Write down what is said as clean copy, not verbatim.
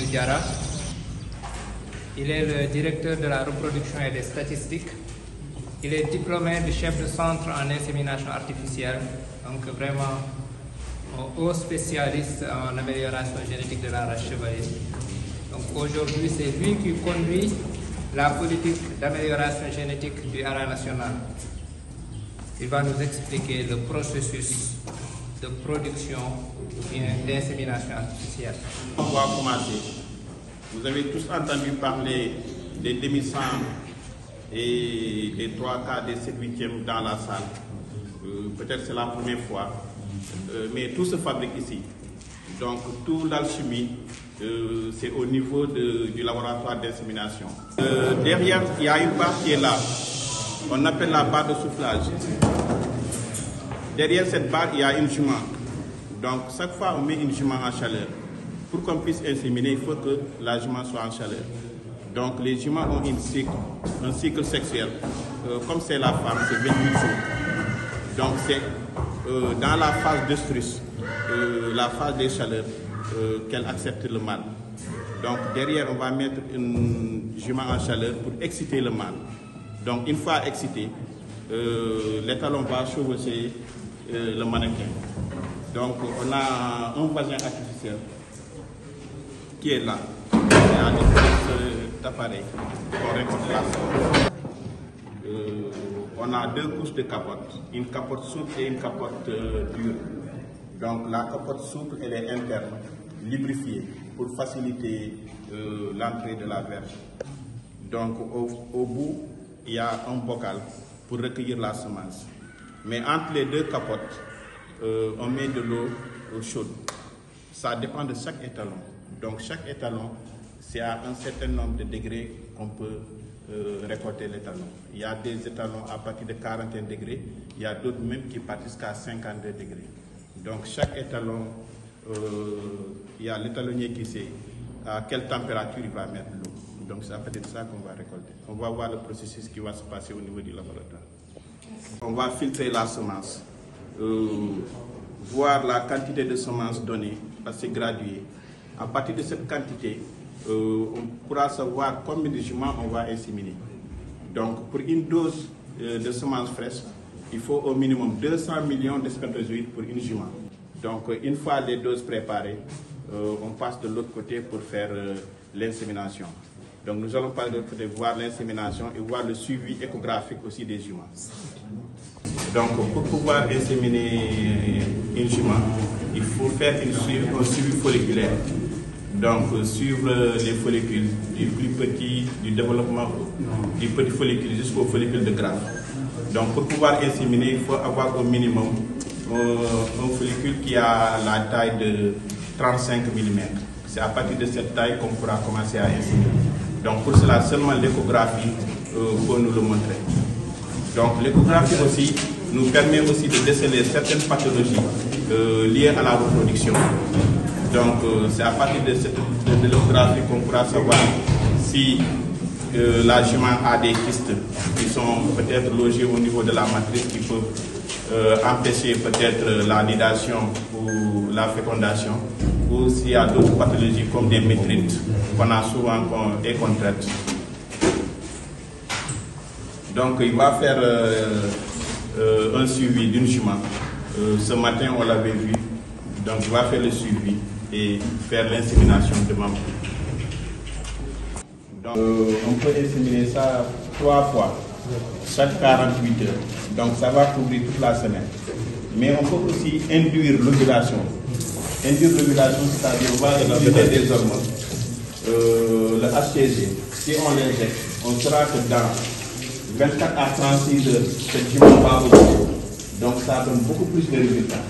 Diarra. Il est le directeur de la reproduction et des statistiques. Il est diplômé de chef de centre en insémination artificielle, donc vraiment un haut spécialiste en amélioration génétique de la race chevalier. Donc aujourd'hui, c'est lui qui conduit la politique d'amélioration génétique du Haras national. Il va nous expliquer le processus de production d'insémination artificielle. On va commencer. Vous avez tous entendu parler des demi-cendres et des 3 quarts des 7/8 dans la salle. Peut-être c'est la première fois, mais tout se fabrique ici. Donc toute l'alchimie, c'est au niveau du laboratoire d'insémination. Derrière, il y a une barre qui est là. On appelle la barre de soufflage. Derrière cette barre, il y a une jument. Donc chaque fois, on met une jument en chaleur. Pour qu'on puisse inséminer, il faut que la jument soit en chaleur. Donc les juments ont un cycle sexuel. Comme c'est la femme, c'est 28 jours. Donc c'est dans la phase d'œstrus, la phase des chaleurs, qu'elle accepte le mâle. Donc derrière, on va mettre une jument en chaleur pour exciter le mâle. Donc une fois excité, l'étalon va chevaucher le mannequin. Donc on a un vagin artificiel qui est là. D'appareil qu'on récolte là. On a 2 couches de capote, une capote souple et une capote dure. Donc la capote souple, elle est interne, lubrifiée pour faciliter l'entrée de la verge. Donc au bout, il y a un bocal pour recueillir la semence. Mais entre les 2 capotes, on met de l'eau chaude. Ça dépend de chaque étalon. Donc chaque étalon, c'est à un certain nombre de degrés qu'on peut récolter l'étalon. Il y a des étalons à partir de 41 degrés, il y a d'autres même qui partent jusqu'à 52 degrés. Donc chaque étalon, il y a l'étalonnier qui sait à quelle température il va mettre l'eau. Donc c'est à partir de ça qu'on va récolter. On va voir le processus qui va se passer au niveau du laboratoire. On va filtrer la semence, voir la quantité de semences donnée, parce que c'est gradué. À partir de cette quantité, on pourra savoir combien de juments on va inséminer. Donc pour une dose de semences fraîches, il faut au minimum 200 millions de spermatozoïdes pour une jument. Donc une fois les doses préparées, on passe de l'autre côté pour faire l'insémination. Donc nous allons par de voir l'insémination et voir le suivi échographique aussi des juments. Donc pour pouvoir inséminer une jument, il faut faire un suivi folliculaire. Donc suivre les follicules du plus petit, du développement du petit follicule jusqu'au follicule de greffe. Donc pour pouvoir inséminer, il faut avoir au minimum un follicule qui a la taille de 35 mm. C'est à partir de cette taille qu'on pourra commencer à inséminer. Donc pour cela, seulement l'échographie peut nous le montrer. Donc l'échographie aussi nous permet aussi de déceler certaines pathologies liées à la reproduction. Donc c'est à partir de l'échographie qu'on pourra savoir si la jument a des kystes qui sont peut-être logés au niveau de la matrice, qui peuvent empêcher peut-être la nidation ou la fécondation, ou s'il y a d'autres pathologies comme des métrites qu'on a souvent et qu'on traite. Donc il va faire un suivi d'une jument. Ce matin on l'avait vu, donc il va faire le suivi et faire l'insémination de maman. Donc on peut inséminer ça 3 fois, chaque 48 heures. Donc ça va couvrir toute la semaine. Mais on peut aussi induire l'ovulation. Induire l'ovulation, c'est-à-dire on va éliminer des hormones. Le HCG, si on l'injecte, on saura que dans 24 à 36 heures, cette jument va ovuler. Donc ça donne beaucoup plus de résultats.